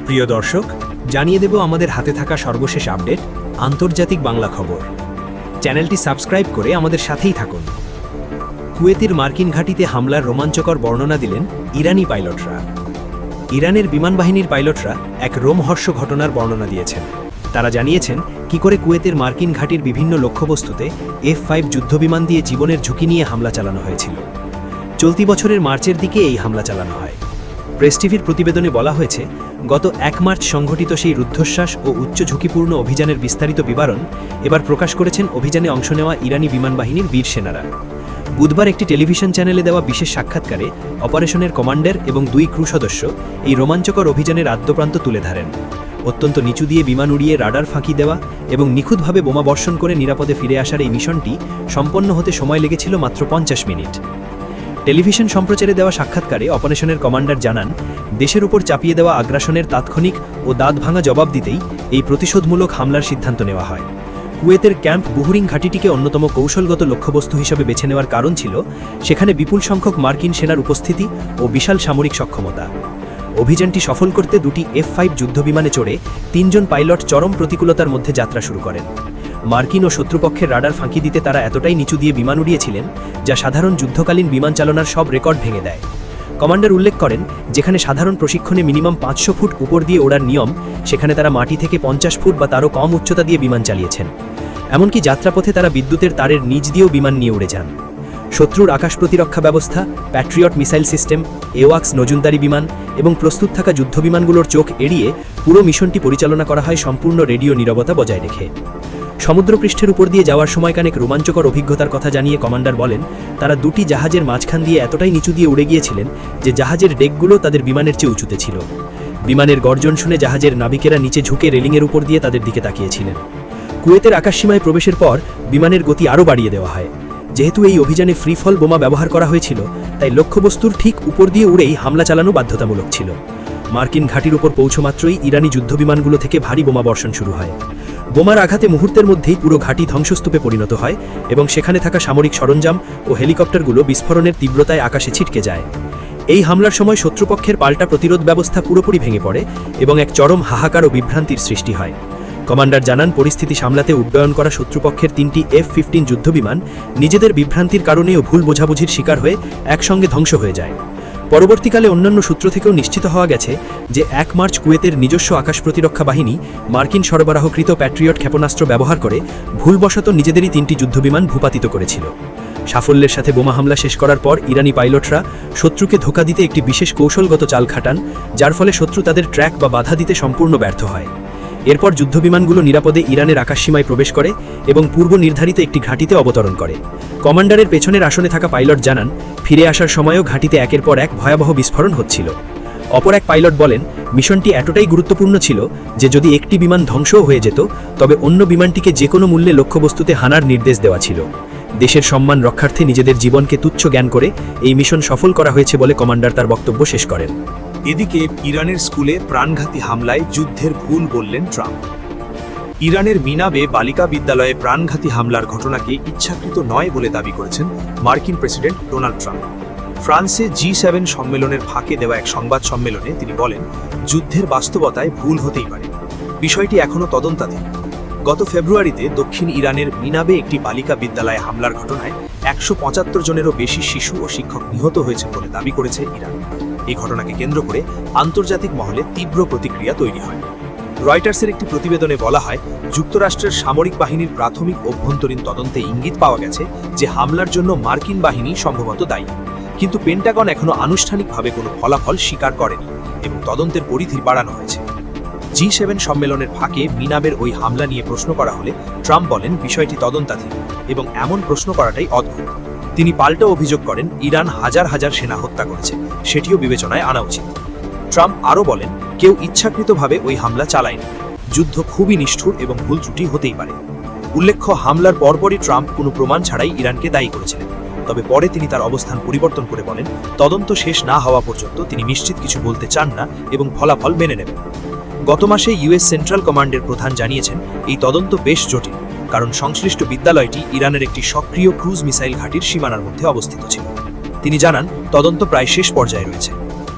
প্রিয় দর্শক, জানিয়ে দেব আমাদের হাতে থাকা সর্বশেষ আপডেট, আন্তর্জাতিক বাংলা খবর। চ্যানেলটি সাবস্ক্রাইব করে আমাদের সাথেই থাকুন। কুয়েতের মার্কিন ঘাঁটিতে হামলার রোমাঞ্চকর বর্ণনা দিলেন ইরানি পাইলটরা। ইরানের বিমান বাহিনীর পাইলটরা এক রোমহর্ষ ঘটনার বর্ণনা দিয়েছেন। তারা জানিয়েছেন কি করে কুয়েতের মার্কিন ঘাঁটির বিভিন্ন লক্ষ্যবস্তুতে F-5 যুদ্ধবিমান দিয়ে জীবনের ঝুঁকি নিয়ে হামলা চালানো হয়েছিল। চলতি বছরের মার্চের দিকে এই হামলা চালানো হয়। প্রেস টিভির প্রতিবেদনে বলা হয়েছে, গত 1 মার্চ সংঘটিত সেই রুদ্ধশ্বাস ও উচ্চ ঝুঁকিপূর্ণ অভিযানের বিস্তারিত বিবরণ এবার প্রকাশ করেছেন অভিযানে অংশ নেওয়া ইরানি বিমান বাহিনীর বীর সেনারা। বুধবার একটি টেলিভিশন চ্যানেলে দেওয়া বিশেষ সাক্ষাৎকারে অপারেশনের কমান্ডার এবং 2 ক্রু সদস্য এই রোমাঞ্চকর অভিযানের আদ্যপ্রান্ত তুলে ধরেন। অত্যন্ত নিচু দিয়ে বিমান উড়িয়ে রাডার ফাঁকি দেওয়া এবং নিখুঁতভাবে বোমা বর্ষণ করে নিরাপদে ফিরে আসার এই মিশনটি সম্পন্ন হতে সময় লেগেছিল মাত্র 50 মিনিট। টেলিভিশন সম্প্রচারে দেওয়া সাক্ষাৎকারে অপারেশনের কমান্ডার জানান, দেশের উপর চাপিয়ে দেওয়া আগ্রাসনের তাৎক্ষণিক ও দাঁত ভাঙা জবাব দিতেই এই প্রতিশোধমূলক হামলার সিদ্ধান্ত নেওয়া হয়। কুয়েতের ক্যাম্প বুহুরিং ঘাঁটিটিকে অন্যতম কৌশলগত লক্ষ্যবস্তু হিসেবে বেছে নেওয়ার কারণ ছিল সেখানে বিপুল সংখ্যক মার্কিন সেনার উপস্থিতি ও বিশাল সামরিক সক্ষমতা। অভিযানটি সফল করতে 2টি F-5 যুদ্ধবিমানে চড়ে 3 জন পাইলট চরম প্রতিকূলতার মধ্যে যাত্রা শুরু করেন। মার্কিন ও শত্রুপক্ষের রাডার ফাঁকি দিতে তারা এতটাই নিচু দিয়ে বিমান উড়িয়েছিলেন যা সাধারণ যুদ্ধকালীন বিমান চালনার সব রেকর্ড ভেঙে দেয়। কমান্ডার উল্লেখ করেন, যেখানে সাধারণ প্রশিক্ষণে মিনিমাম 500 ফুট উপর দিয়ে ওড়ার নিয়ম, সেখানে তারা মাটি থেকে 50 ফুট বা তারও কম উচ্চতা দিয়ে বিমান চালিয়েছেন। এমনকি যাত্রাপথে তারা বিদ্যুতের তারের নিচ দিয়েও বিমান নিয়ে উড়ে যান। শত্রুর আকাশ প্রতিরক্ষা ব্যবস্থা, প্যাট্রিয়ট মিসাইল সিস্টেম, এওয়াক্স নজনদারি বিমান এবং প্রস্তুত থাকা যুদ্ধবিমানগুলোর চোখ এড়িয়ে পুরো মিশনটি পরিচালনা করা হয় সম্পূর্ণ রেডিও নীরবতা বজায় রেখে। সমুদ্রপৃষ্ঠের উপর দিয়ে যাওয়ার সময় কানেক রোমাঞ্চকর অভিজ্ঞতার কথা জানিয়ে কমান্ডার বলেন, তারা 2টি জাহাজের মাঝখান দিয়ে এতটাই নিচু দিয়ে উড়ে গিয়েছিলেন যে জাহাজের ডেকগুলো তাদের বিমানের চেয়ে উঁচুতে ছিল। বিমানের গর্জন শুনে জাহাজের নাবিকেরা নিচে ঝুঁকে রেলিংয়ের উপর দিয়ে তাদের দিকে তাকিয়েছিলেন। কুয়েতের আকাশসীমায় প্রবেশের পর বিমানের গতি আরও বাড়িয়ে দেওয়া হয়। যেহেতু এই অভিযানে ফ্রি ফল বোমা ব্যবহার করা হয়েছিল, তাই লক্ষ্যবস্তুর ঠিক উপর দিয়ে উড়েই হামলা চালানো বাধ্যতামূলক ছিল। মার্কিন ঘাঁটির উপর পৌঁছমাত্রই ইরানি যুদ্ধবিমানগুলো থেকে ভারী বোমা বর্ষণ শুরু হয়। বোমার আঘাতে মুহূর্তের মধ্যেই পুরো ঘাঁটি ধ্বংসস্তূপে পরিণত হয় এবং সেখানে থাকা সামরিক সরঞ্জাম ও হেলিকপ্টারগুলো বিস্ফোরণের তীব্রতায় আকাশে ছিটকে যায়। এই হামলার সময় শত্রুপক্ষের পাল্টা প্রতিরোধ ব্যবস্থা পুরোপুরি ভেঙে পড়ে এবং এক চরম হাহাকার ও বিভ্রান্তির সৃষ্টি হয়। কমান্ডার জানান, পরিস্থিতি সামলাতে উড্ডয়ন করা শত্রুপক্ষের 3টি F-15 যুদ্ধবিমান নিজেদের বিভ্রান্তির কারণে ও ভুল বোঝাবুঝির শিকার হয়ে একসঙ্গে ধ্বংস হয়ে যায়। পরবর্তীকালে অন্যান্য সূত্র থেকেও নিশ্চিত হওয়া গেছে যে 1 মার্চ কুয়েতের নিজস্ব আকাশ প্রতিরক্ষা বাহিনী মার্কিন সরবরাহকৃত প্যাট্রিয়ট ক্ষেপণাস্ত্র ব্যবহার করে ভুলবশত নিজেদেরই 3টি যুদ্ধবিমান ভূপাতিত করেছিল। সাফল্যের সাথে বোমা হামলা শেষ করার পর ইরানি পাইলটরা শত্রুকে ধোঁকা দিতে একটি বিশেষ কৌশলগত চাল খাটান, যার ফলে শত্রু তাদের ট্র্যাক বা বাধা দিতে সম্পূর্ণ ব্যর্থ হয়। এরপর যুদ্ধবিমানগুলো নিরাপদে ইরানের আকাশসীমায় প্রবেশ করে এবং পূর্ব নির্ধারিত একটি ঘাঁটিতে অবতরণ করে। কমান্ডারের পেছনের আসনে থাকা পাইলট জানান, ফিরে আসার সময়ও ঘাঁটিতে একের পর এক ভয়াবহ বিস্ফোরণ হচ্ছিল। অপর এক পাইলট বলেন, মিশনটি এতটাই গুরুত্বপূর্ণ ছিল যে যদি একটি বিমান ধ্বংসও হয়ে যেত, তবে অন্য বিমানটিকে যে কোনো মূল্যে লক্ষ্যবস্তুতে হানার নির্দেশ দেওয়া ছিল। দেশের সম্মান রক্ষার্থে নিজেদের জীবনকে তুচ্ছ জ্ঞান করে এই মিশন সফল করা হয়েছে বলে কমান্ডার তার বক্তব্য শেষ করেন। এদিকে ইরানের স্কুলে প্রাণঘাতী হামলায় যুদ্ধের ভুল বললেন ট্রাম্প। ইরানের মিনাবে বালিকা বিদ্যালয়ে প্রাণঘাতী হামলার ঘটনাকে ইচ্ছাকৃত নয় বলে দাবি করেছেন মার্কিন প্রেসিডেন্ট ডোনাল্ড ট্রাম্প। ফ্রান্সে G7 সম্মেলনের ফাঁকে দেওয়া এক সংবাদ সম্মেলনে তিনি বলেন, যুদ্ধের বাস্তবতায় ভুল হতেই পারে, বিষয়টি এখনও তদন্তাধীন। গত ফেব্রুয়ারিতে দক্ষিণ ইরানের মিনাবে একটি বালিকা বিদ্যালয়ে হামলার ঘটনায় 175 জনেরও বেশি শিশু ও শিক্ষক নিহত হয়েছে বলে দাবি করেছে ইরান। এই ঘটনাকে কেন্দ্র করে আন্তর্জাতিক মহলে তীব্র প্রতিক্রিয়া তৈরি হয়। রয়টার্সের একটি প্রতিবেদনে বলা হয়, যুক্তরাষ্ট্রের সামরিক বাহিনীর প্রাথমিক অভ্যন্তরীণ তদন্তে ইঙ্গিত পাওয়া গেছে যে হামলার জন্য মার্কিন বাহিনী সম্ভবত দায়ী, কিন্তু পেন্টাগন এখনও আনুষ্ঠানিকভাবে কোনো ফলাফল স্বীকার করেনি এবং তদন্তের পরিধি বাড়ানো হয়েছে। G7 সম্মেলনের ফাঁকে মিনাবের ওই হামলা নিয়ে প্রশ্ন করা হলে ট্রাম্প বলেন, বিষয়টি তদন্তাধীন এবং এমন প্রশ্ন করাটাই অদ্ভুত। তিনি পাল্টা অভিযোগ করেন, ইরান হাজার হাজার সেনা হত্যা করেছে, সেটিও বিবেচনায় আনা উচিত। ট্রাম্প আরও বলেন, কেউ ইচ্ছাকৃতভাবে ওই হামলা চালায়নি, যুদ্ধ খুবই নিষ্ঠুর এবং ভুল ত্রুটি হতেই পারে। উল্লেখ্য, হামলার পরপরই ট্রাম্প কোনো প্রমাণ ছাড়াই ইরানকে দায়ী করেছিলেন, তবে পরে তিনি তার অবস্থান পরিবর্তন করে বলেন, তদন্ত শেষ না হওয়া পর্যন্ত তিনি নিশ্চিত কিছু বলতে চান না এবং ফলাফল মেনে নেবেন। গত মাসে US সেন্ট্রাল কমান্ডের প্রধান জানিয়েছেন, এই তদন্ত বেশ জটিল, কারণ সংশ্লিষ্ট বিদ্যালয়টি ইরানের একটি সক্রিয় ক্রুজ মিসাইল ঘাঁটির সীমানার মধ্যে অবস্থিত ছিল। তিনি জানান, তদন্ত প্রায় শেষ পর্যায়ে রয়েছে।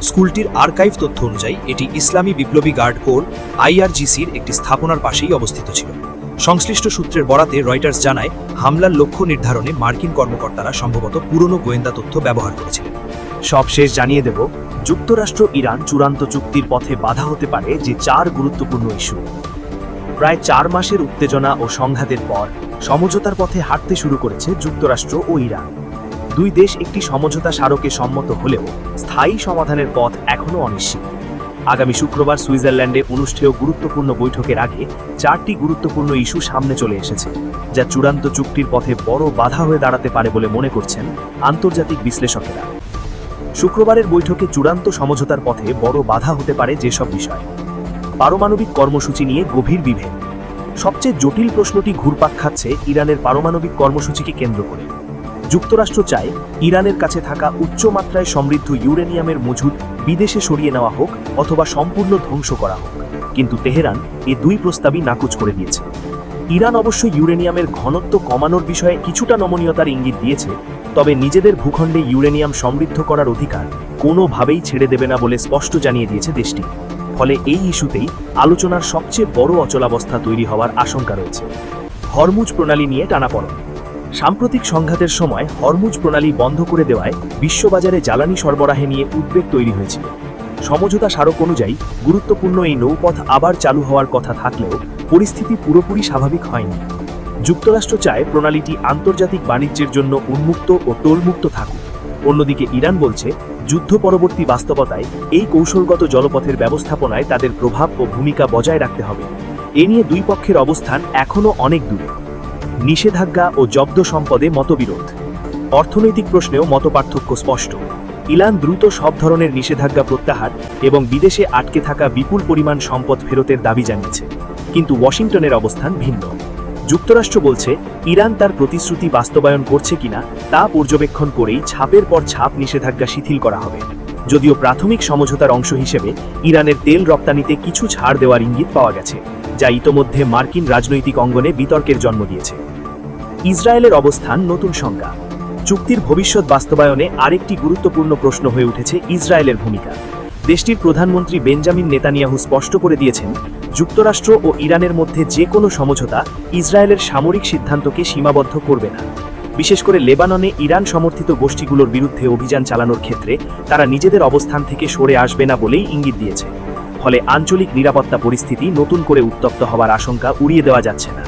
স্কুলটির আর্কাইভ তথ্য অনুযায়ী এটি ইসলামী বিপ্লবী গার্ড কোর আইআরজিসির একটি স্থাপনার পাশেই অবস্থিত ছিল। সংশ্লিষ্ট সূত্রের বরাতে রয়টার্স জানায়, হামলার লক্ষ্য নির্ধারণে মার্কিন কর্মকর্তারা সম্ভবত পুরনো গোয়েন্দা তথ্য ব্যবহার করেছিলেন। সবশেষ জানিয়ে দেব, যুক্তরাষ্ট্র ইরান চূড়ান্ত চুক্তির পথে বাধা হতে পারে যে 4 গুরুত্বপূর্ণ ইস্যু। প্রায় 4 মাসের উত্তেজনা ও সংঘাতের পর সমঝোতার পথে হাঁটতে শুরু করেছে যুক্তরাষ্ট্র ও ইরান। দুই দেশ একটি সমঝোতা স্মারকে সম্মত হলেও স্থায়ী সমাধানের পথ এখনও অনিশ্চিত। আগামী শুক্রবার সুইজারল্যান্ডে অনুষ্ঠেয় গুরুত্বপূর্ণ বৈঠকের আগে 4টি গুরুত্বপূর্ণ ইস্যু সামনে চলে এসেছে, যা চূড়ান্ত চুক্তির পথে বড় বাধা হয়ে দাঁড়াতে পারে বলে মনে করছেন আন্তর্জাতিক বিশ্লেষকেরা। শুক্রবারের বৈঠকে চূড়ান্ত সমঝোতার পথে বড় বাধা হতে পারে যেসব বিষয়: পারমাণবিক কর্মসূচি নিয়ে গভীর বিভেদ। সবচেয়ে জটিল প্রশ্নটি ঘুরপাক খাচ্ছে ইরানের পারমাণবিক কর্মসূচিকে কেন্দ্র করে। যুক্তরাষ্ট্র চায় ইরানের কাছে থাকা উচ্চমাত্রায় সমৃদ্ধ ইউরেনিয়ামের মজুদ বিদেশে সরিয়ে নেওয়া হোক অথবা সম্পূর্ণ ধ্বংস করা হোক, কিন্তু তেহরান এ দুই প্রস্তাবই নাকচ করে দিয়েছে। ইরান অবশ্য ইউরেনিয়ামের ঘনত্ব কমানোর বিষয়ে কিছুটা নমনীয়তার ইঙ্গিত দিয়েছে, তবে নিজেদের ভূখণ্ডে ইউরেনিয়াম সমৃদ্ধ করার অধিকার কোনোভাবেই ছেড়ে দেবে না বলে স্পষ্ট জানিয়ে দিয়েছে দেশটি। ফলে এই ইস্যুতেই আলোচনার সবচেয়ে বড় অচলাবস্থা তৈরি হওয়ার আশঙ্কা রয়েছে। হরমুজ প্রণালী নিয়ে টানাপড়েন। সাম্প্রতিক সংঘাতের সময় হরমুজ প্রণালী বন্ধ করে দেওয়ায় বিশ্ববাজারে জ্বালানি সরবরাহে নিয়ে উদ্বেগ তৈরি হয়েছিল। সমঝোতা স্মারক অনুযায়ী গুরুত্বপূর্ণ এই নৌপথ আবার চালু হওয়ার কথা থাকলেও পরিস্থিতি পুরোপুরি স্বাভাবিক হয়নি। যুক্তরাষ্ট্র চায় প্রণালীটি আন্তর্জাতিক বাণিজ্যের জন্য উন্মুক্ত ও টোলমুক্ত থাকুক। অন্যদিকে ইরান বলছে, যুদ্ধ পরবর্তী বাস্তবতায় এই কৌশলগত জলপথের ব্যবস্থাপনায় তাদের প্রভাব ও ভূমিকা বজায় রাখতে হবে। এ নিয়ে দুই পক্ষের অবস্থান এখনও অনেক দূরে। নিষেধাজ্ঞা ও জব্দ সম্পদে মতবিরোধ। অর্থনৈতিক প্রশ্নেও মতপার্থক্য স্পষ্ট। ইরান দ্রুত সব ধরনের নিষেধাজ্ঞা প্রত্যাহার এবং বিদেশে আটকে থাকা বিপুল পরিমাণ সম্পদ ফেরতের দাবি জানিয়েছে, কিন্তু ওয়াশিংটনের অবস্থান ভিন্ন। যুক্তরাষ্ট্র বলছে, ইরান তার প্রতিশ্রুতি বাস্তবায়ন করছে কিনা তা পর্যবেক্ষণ করেই ছাপের পর ছাপ নিষেধাজ্ঞা শিথিল করা হবে। যদিও প্রাথমিক সমঝোতার অংশ হিসেবে ইরানের তেল রপ্তানিতে কিছু ছাড় দেওয়ার ইঙ্গিত পাওয়া গেছে, যা ইতোমধ্যে মার্কিন রাজনৈতিক অঙ্গনে বিতর্কের জন্ম দিয়েছে। ইসরায়েলের অবস্থান নতুন সংজ্ঞা। চুক্তির ভবিষ্যৎ বাস্তবায়নে আরেকটি গুরুত্বপূর্ণ প্রশ্ন হয়ে উঠেছে ইসরায়েলের ভূমিকা। দেশটির প্রধানমন্ত্রী বেঞ্জামিন নেতানিয়াহু স্পষ্ট করে দিয়েছেন, যুক্তরাষ্ট্র ও ইরানের মধ্যে যে কোনো সমঝোতা ইসরায়েলের সামরিক সিদ্ধান্তকে সীমাবদ্ধ করবে না। বিশেষ করে লেবাননে ইরান সমর্থিত গোষ্ঠীগুলোর বিরুদ্ধে অভিযান চালানোর ক্ষেত্রে তারা নিজেদের অবস্থান থেকে সরে আসবে না বলেই ইঙ্গিত দিয়েছে। ফলে আঞ্চলিক নিরাপত্তা পরিস্থিতি নতুন করে উত্তপ্ত হওয়ার আশঙ্কা উড়িয়ে দেওয়া যাচ্ছে না।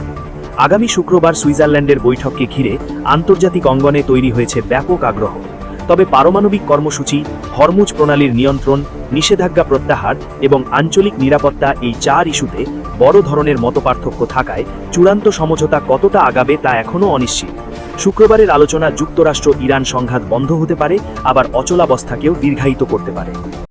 আগামী শুক্রবার সুইজারল্যান্ডের বৈঠককে ঘিরে আন্তর্জাতিক অঙ্গনে তৈরি হয়েছে ব্যাপক আগ্রহ। তবে পারমাণবিক কর্মসূচি, হরমুজ প্রণালীর নিয়ন্ত্রণ, নিষেধাজ্ঞা প্রত্যাহার এবং আঞ্চলিক নিরাপত্তা, এই 4 ইস্যুতে বড় ধরনের মতপার্থক্য থাকায় চূড়ান্ত সমঝোতা কতটা আগাবে তা এখনও অনিশ্চিত। শুক্রবারের আলোচনা যুক্তরাষ্ট্র ইরান সংঘাত বন্ধ হতে পারে, আবার অচলাবস্থাকেও দীর্ঘায়িত করতে পারে।